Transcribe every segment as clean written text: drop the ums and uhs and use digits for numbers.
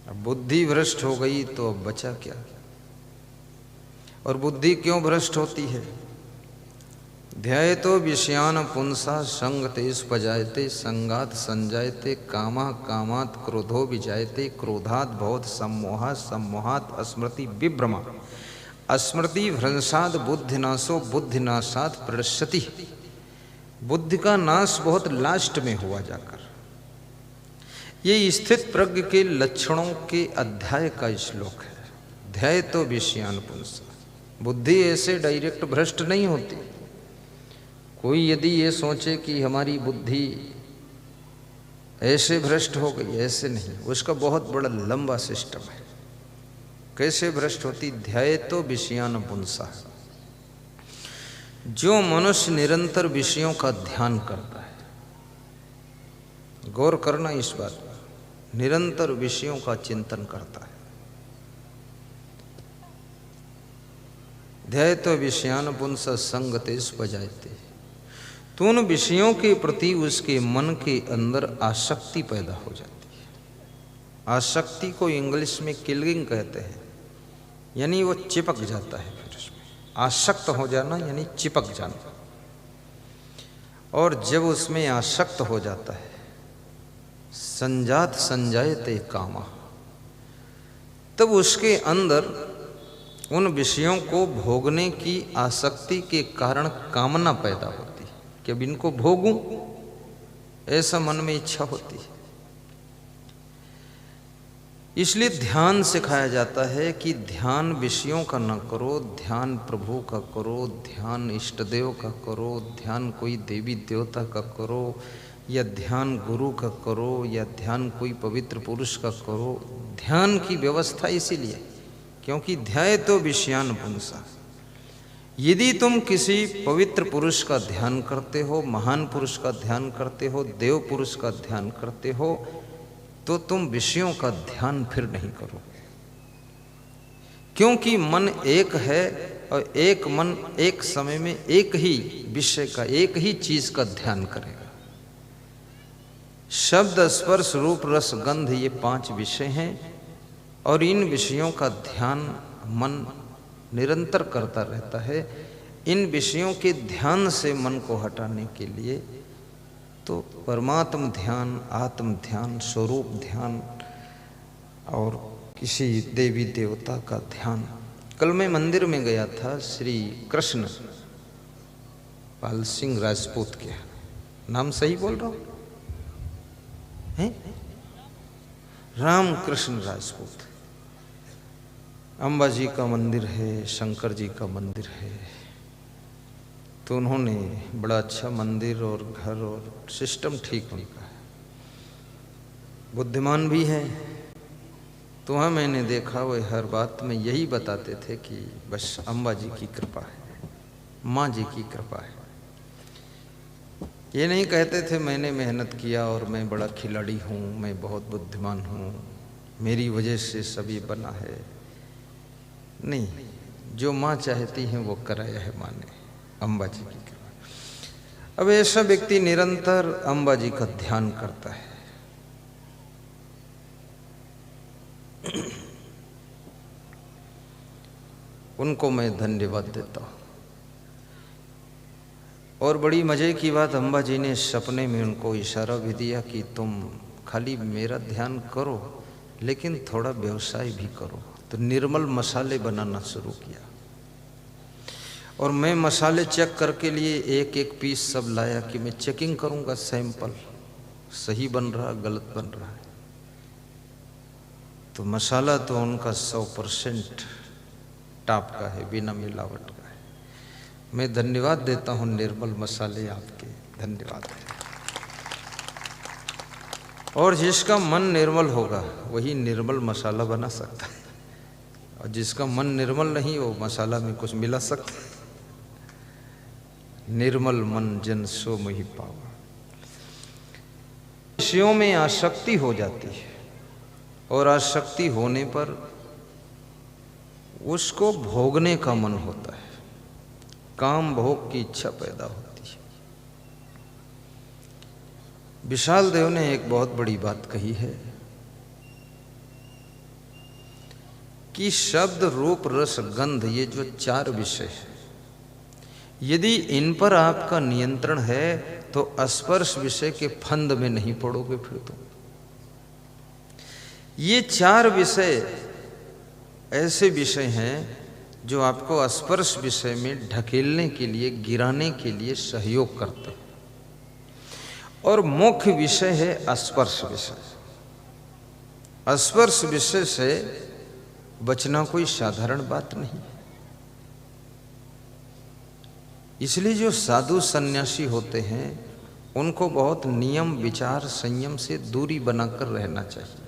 अब बुद्धि भ्रष्ट हो गई तो अब बचा क्या। और बुद्धि क्यों भ्रष्ट होती है? ध्यायतो विषयान पुंसा संगते स्पजायते संगात संजायते कामा कामात क्रोधो विजायते क्रोधात भवत सम्मोहात सम्मोहात स्मृति विभ्रमा स्मृति भ्रंशाद बुद्धिनाशो बुद्धिनाशात प्रणश्यति। बुद्धि का नाश बहुत लास्ट में हुआ जाकर। ये स्थित प्रज्ञ के लक्षणों के अध्याय का श्लोक है। ध्यायतो विषयान पुंसा। बुद्धि ऐसे डायरेक्ट भ्रष्ट नहीं होती। कोई यदि ये सोचे कि हमारी बुद्धि ऐसे भ्रष्ट हो गई, ऐसे नहीं, उसका बहुत बड़ा लंबा सिस्टम है। कैसे भ्रष्ट होती? ध्यायतो विषयान पुंसा। जो मनुष्य निरंतर विषयों का ध्यान करता है, गौर करना इस बात पर, निरंतर विषयों का चिंतन करता है। ध्यायतो विषयान पुंसा संगते स्पजायते। तो उन विषयों के प्रति उसके मन के अंदर आसक्ति पैदा हो जाती है। आसक्ति को इंग्लिश में किलिंग कहते हैं, यानी वो चिपक जाता है। फिर उसमें आसक्त हो जाना यानी चिपक जाना। और जब उसमें आसक्त हो जाता है, संजात संजायते कामा, तब उसके अंदर उन विषयों को भोगने की आसक्ति के कारण कामना पैदा होती है कि अब इनको भोगूं, ऐसा मन में इच्छा होती है। इसलिए ध्यान सिखाया जाता है कि ध्यान विषयों का न करो, ध्यान प्रभु का करो, ध्यान इष्ट देव का करो, ध्यान कोई देवी देवता का करो, या ध्यान गुरु का करो, या ध्यान कोई पवित्र पुरुष का करो। ध्यान की व्यवस्था इसीलिए क्योंकि ध्यायतो विषयान पुंसा। यदि तुम किसी पवित्र पुरुष का ध्यान करते हो, महान पुरुष का ध्यान करते हो, देव पुरुष का ध्यान करते हो, तो तुम विषयों का ध्यान फिर नहीं करोगे। क्योंकि मन एक है और एक मन एक समय में एक ही विषय का, एक ही चीज का ध्यान करेगा। शब्द स्पर्श रूप रस गंध, ये 5 विषय हैं और इन विषयों का ध्यान मन निरंतर करता रहता है। इन विषयों के ध्यान से मन को हटाने के लिए तो परमात्म ध्यान, आत्म ध्यान, स्वरूप ध्यान और किसी देवी देवता का ध्यान। कल मैं मंदिर में गया था, श्री कृष्ण पाल सिंह राजपूत के, नाम सही बोल रहा हूँ हैं? राम कृष्ण राजपूत। अंबा जी का मंदिर है, शंकर जी का मंदिर है। तो उन्होंने बड़ा अच्छा मंदिर और घर और सिस्टम ठीक उनका है, बुद्धिमान भी है। तो वहाँ मैंने देखा वो हर बात में यही बताते थे कि बस अंबा जी की कृपा है, माँ जी की कृपा है। ये नहीं कहते थे मैंने मेहनत किया और मैं बड़ा खिलाड़ी हूँ, मैं बहुत बुद्धिमान हूँ, मेरी वजह से सभी बना है। नहीं, जो माँ चाहती है वो कराया है माँ ने, अंबा जी की कृपा। अब ऐसा व्यक्ति निरंतर अंबा जी का ध्यान करता है। उनको मैं धन्यवाद देता हूँ। और बड़ी मजे की बात, अंबा जी ने सपने में उनको इशारा भी दिया कि तुम खाली मेरा ध्यान करो लेकिन थोड़ा व्यवसाय भी करो। तो निर्मल मसाले बनाना शुरू किया और मैं मसाले चेक करके लिए एक एक पीस सब लाया कि मैं चेकिंग करूंगा, सैंपल सही बन रहा गलत बन रहा है। तो मसाला तो उनका 100% टॉप का है, बिना मिलावट का है। मैं धन्यवाद देता हूं निर्मल मसाले आपके, धन्यवाद है। और जिसका मन निर्मल होगा वही निर्मल मसाला बना सकता है, और जिसका मन निर्मल नहीं वो मसाला में कुछ मिला सकता है। निर्मल मन जन सो मोहि पावा। विषयों में आसक्ति हो जाती है और आसक्ति होने पर उसको भोगने का मन होता है, काम भोग की इच्छा पैदा होती है। विशाल देव ने एक बहुत बड़ी बात कही है कि शब्द रूप रस गंध ये जो 4 विषय है, यदि इन पर आपका नियंत्रण है तो स्पर्श विषय के फंद में नहीं पड़ोगे। फिर तो ये 4 विषय ऐसे विषय हैं जो आपको स्पर्श विषय में ढकेलने के लिए, गिराने के लिए सहयोग करते हैं। और मुख्य विषय है स्पर्श विषय। स्पर्श विषय से बचना कोई साधारण बात नहीं। इसलिए जो साधु सन्यासी होते हैं उनको बहुत नियम, विचार, संयम से दूरी बनाकर रहना चाहिए,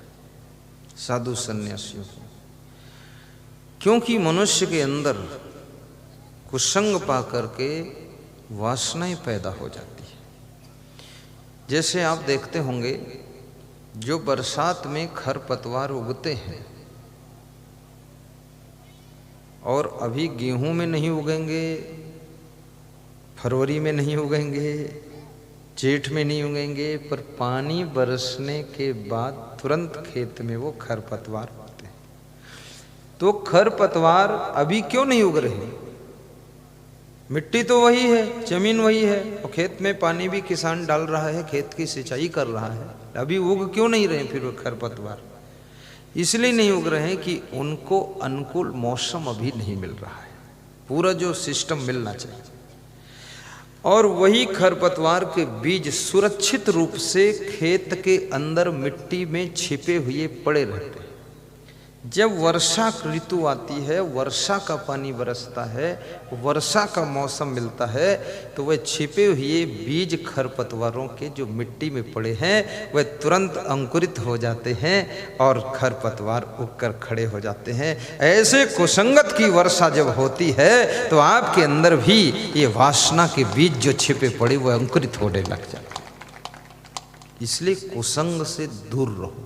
साधु सन्यासियों को। क्योंकि मनुष्य के अंदर कुसंग पा करके वासनाएं पैदा हो जाती है। जैसे आप देखते होंगे जो बरसात में खरपतवार उगते हैं और अभी गेहूं में नहीं उगेंगे, फरवरी में नहीं उगेंगे, जेठ में नहीं उगेंगे, पर पानी बरसने के बाद तुरंत खेत में वो खरपतवार उगते हैं। तो खरपतवार अभी क्यों नहीं उग रहे? मिट्टी तो वही है, जमीन वही है, और खेत में पानी भी किसान डाल रहा है, खेत की सिंचाई कर रहा है, अभी उग क्यों नहीं रहे फिर वो खरपतवार? इसलिए नहीं उग रहे हैं कि उनको अनुकूल मौसम अभी नहीं मिल रहा है, पूरा जो सिस्टम मिलना चाहिए। और वही खरपतवार के बीज सुरक्षित रूप से खेत के अंदर मिट्टी में छिपे हुए पड़े रहते हैं। जब वर्षा ऋतु आती है, वर्षा का पानी बरसता है, वर्षा का मौसम मिलता है, तो वह छिपे हुए बीज खरपतवारों के जो मिट्टी में पड़े हैं वह तुरंत अंकुरित हो जाते हैं और खरपतवार उगकर खड़े हो जाते हैं। ऐसे कुसंगत की वर्षा जब होती है तो आपके अंदर भी ये वासना के बीज जो छिपे पड़े वह अंकुरित होने लग जाते हैं। इसलिए कुसंग से दूर रहो।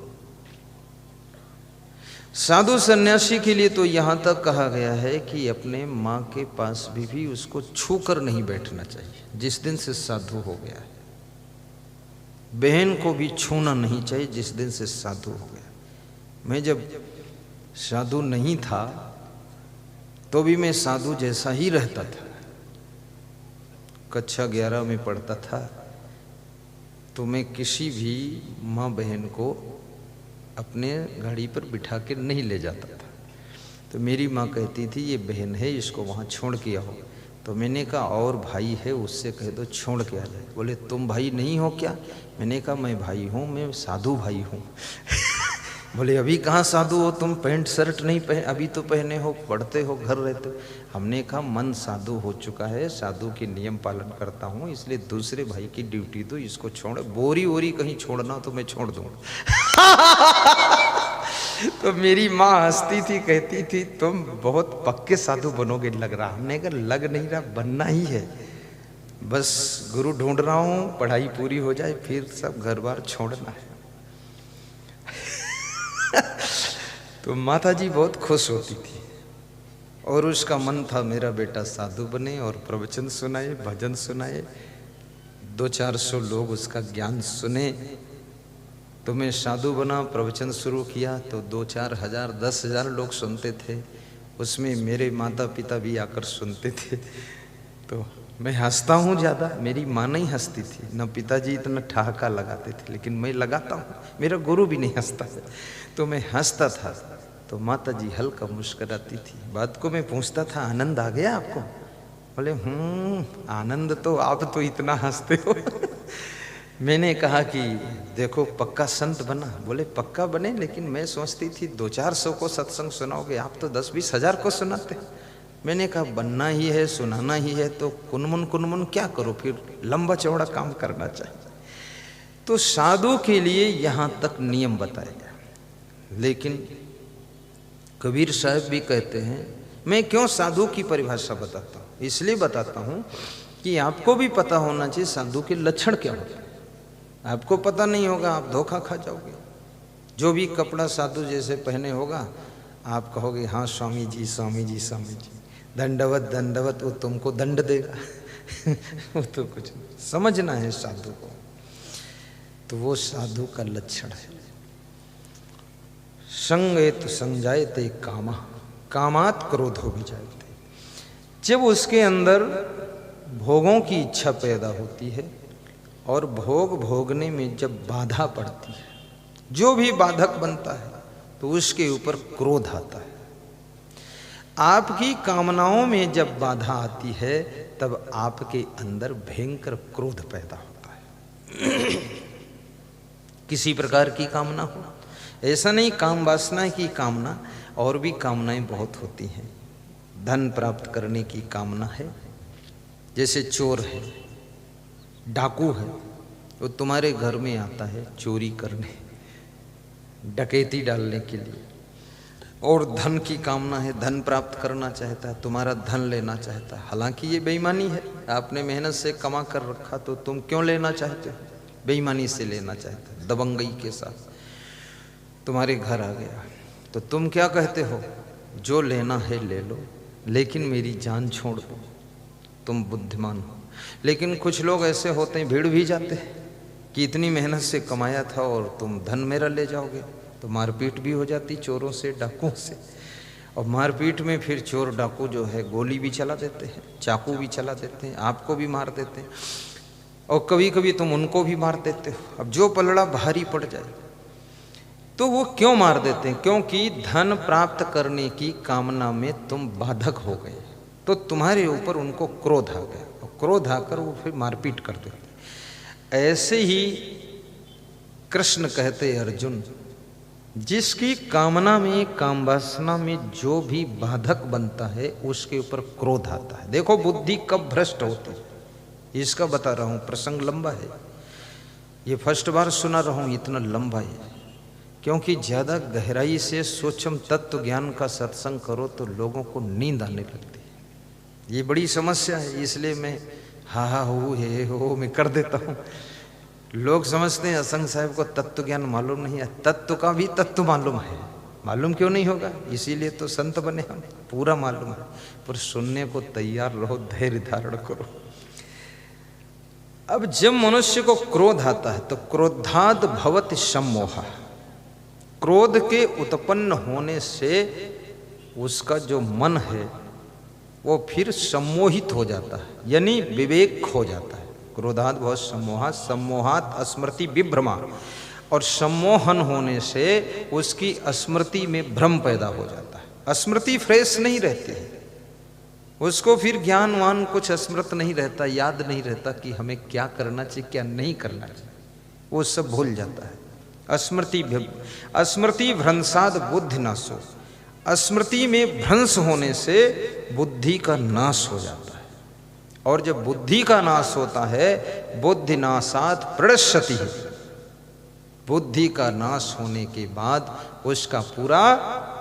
साधु सन्यासी के लिए तो यहाँ तक कहा गया है कि अपने माँ के पास भी उसको छू कर नहीं बैठना चाहिए जिस दिन से साधु हो गया है। बहन को भी छूना नहीं चाहिए जिस दिन से साधु हो गया। मैं जब साधु नहीं था तो भी मैं साधु जैसा ही रहता था। कक्षा 11 में पढ़ता था तो मैं किसी भी माँ बहन को अपने गाड़ी पर बिठा के नहीं ले जाता था। तो मेरी माँ कहती थी ये बहन है, इसको वहाँ छोड़ के आओ। तो मैंने कहा और भाई है उससे कह दो छोड़ के आ जाए। बोले तुम भाई नहीं हो क्या? मैंने कहा मैं भाई हूँ, मैं साधु भाई हूँ। बोले अभी कहाँ साधु हो तुम, पैंट शर्ट नहीं पहन, अभी तो पहने हो, पढ़ते हो, घर रहते हो। हमने कहा मन साधु हो चुका है, साधु के नियम पालन करता हूँ, इसलिए दूसरे भाई की ड्यूटी दो, इसको छोड़। बोरी वोरी कहीं छोड़ना तो मैं छोड़ दूँगा। तो मेरी माँ हंसती थी, कहती थी तुम बहुत पक्के साधु बनोगे लग रहा। हमने कहा लग नहीं रहा, बनना ही है, बस गुरु ढूंढ रहा हूँ, पढ़ाई पूरी हो जाए फिर सब घर बार छोड़ना है। तो माता जी बहुत खुश होती थी और उसका मन था मेरा बेटा साधु बने और प्रवचन सुनाए, भजन सुनाए, 200-400 लोग उसका ज्ञान सुने। तो मैं साधु बना, प्रवचन शुरू किया तो 2-4 हजार 10,000 लोग सुनते थे। उसमें मेरे माता पिता भी आकर सुनते थे। तो मैं हंसता हूँ ज़्यादा, मेरी माँ नहीं हंसती थी, न पिताजी इतना ठहाका लगाते थे, लेकिन मैं लगाता हूँ। मेरा गुरु भी नहीं हंसता है, तो मैं हंसता था। तो माता जी हल्का मुस्कुराती थी। बात को मैं पूछता था आनंद आ गया आपको? बोले आनंद तो आप तो इतना हंसते हो। मैंने कहा कि देखो पक्का संत बना। बोले पक्का बने, लेकिन मैं सोचती थी 200-400 को सत्संग सुनाओगे, आप तो 10-20 हजार को सुनाते। मैंने कहा बनना ही है, सुनाना ही है, तो कुनमुन क्या करो, फिर लंबा चौड़ा काम करना चाहिए। तो साधु के लिए यहाँ तक नियम बताया गया। लेकिन कबीर साहब भी कहते हैं, मैं क्यों साधु की परिभाषा बताता हूँ, इसलिए बताता हूँ कि आपको भी पता होना चाहिए साधु के लक्षण क्या होते हैं। आपको पता नहीं होगा आप धोखा खा जाओगे। जो भी कपड़ा साधु जैसे पहने होगा आप कहोगे हाँ स्वामी जी स्वामी जी स्वामी जी, दंडवत दंडवत, वो तुमको दंड देगा। वो तो कुछ समझना है साधु को। तो वो साधु का लक्षण है। संगेत संजायते कामः। कामात क्रोधो विजायते। जब उसके अंदर भोगों की इच्छा पैदा होती है और भोग भोगने में जब बाधा पड़ती है, जो भी बाधक बनता है तो उसके ऊपर क्रोध आता है। आपकी कामनाओं में जब बाधा आती है तब आपके अंदर भयंकर क्रोध पैदा होता है। किसी प्रकार की कामना हो, ऐसा नहीं काम वासना की कामना, और भी कामनाएं बहुत होती हैं। धन प्राप्त करने की कामना है, जैसे चोर है, डाकू है, वो तुम्हारे घर में आता है चोरी करने, डकैती डालने के लिए, और धन की कामना है, धन प्राप्त करना चाहता है, तुम्हारा धन लेना चाहता है। हालांकि ये बेईमानी है, आपने मेहनत से कमा कर रखा तो तुम क्यों लेना चाहते हो? बेईमानी से लेना चाहते हो, दबंगई के साथ। तुम्हारे घर आ गया तो तुम क्या कहते हो? जो लेना है ले लो, लेकिन मेरी जान छोड़ दो। तुम बुद्धिमान हो। लेकिन कुछ लोग ऐसे होते हैं, भीड़ भी जाते हैं कि इतनी मेहनत से कमाया था और तुम धन मेरा ले जाओगे, तो मारपीट भी हो जाती चोरों से, डाकुओं से। और मारपीट में फिर चोर डाकू जो है गोली भी चला देते हैं, चाकू भी चला देते हैं, आपको भी मार देते हैं, और कभी कभी तुम उनको भी मार देते हो। अब जो पलड़ा भारी पड़ जाए तो वो क्यों मार देते हैं? क्योंकि धन प्राप्त करने की कामना में तुम बाधक हो गए, तो तुम्हारे ऊपर उनको क्रोध आ गया, और क्रोध आकर वो फिर मारपीट कर देते। ऐसे ही कृष्ण कहते अर्जुन, जिसकी कामना में, काम वासना में जो भी बाधक बनता है उसके ऊपर क्रोध आता है। देखो बुद्धि कब भ्रष्ट होती है, इसका बता रहा हूं। प्रसंग लंबा है, ये फर्स्ट बार सुना रहा हूं, इतना लंबा है। क्योंकि ज़्यादा गहराई से सूक्ष्म तत्व ज्ञान का सत्संग करो तो लोगों को नींद आने लगती है। ये बड़ी समस्या है, इसलिए मैं हा हा हो हे हो मैं कर देता हूँ। लोग समझते हैं असंग साहब को तत्व ज्ञान मालूम नहीं है। तत्व का भी तत्व मालूम है, मालूम क्यों नहीं होगा? इसीलिए तो संत बने हम, पूरा मालूम है। पर सुनने को तैयार रहो, धैर्य धारण करो। अब जब मनुष्य को क्रोध आता है तो क्रोधाद भवति सम्मोह, क्रोध के उत्पन्न होने से उसका जो मन है वो फिर सम्मोहित हो जाता है, यानी विवेक खो जाता है। क्रोधात बहुत सम्मोहात, सम्मोहात स्मृति विभ्रमा, और सम्मोहन होने से उसकी स्मृति में भ्रम पैदा हो जाता है। स्मृति फ्रेश नहीं रहती है, उसको फिर ज्ञानवान कुछ स्मृत नहीं रहता, याद नहीं रहता कि हमें क्या करना चाहिए क्या नहीं करना चाहिए, वो सब भूल जाता है। स्मृति भ्रंशाद बुद्धि नाशो, स्मृति में भ्रंश होने से बुद्धि का नाश हो जाता है। और जब बुद्धि का नाश होता है, बुद्धि नाशात प्रणश्यति, बुद्धि का नाश होने के बाद उसका पूरा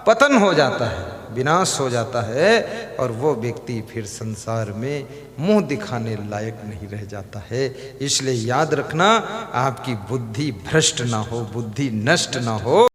पतन हो जाता है, विनाश हो जाता है, और वो व्यक्ति फिर संसार में मुंह दिखाने लायक नहीं रह जाता है। इसलिए याद रखना, आपकी बुद्धि भ्रष्ट ना हो, बुद्धि नष्ट ना हो।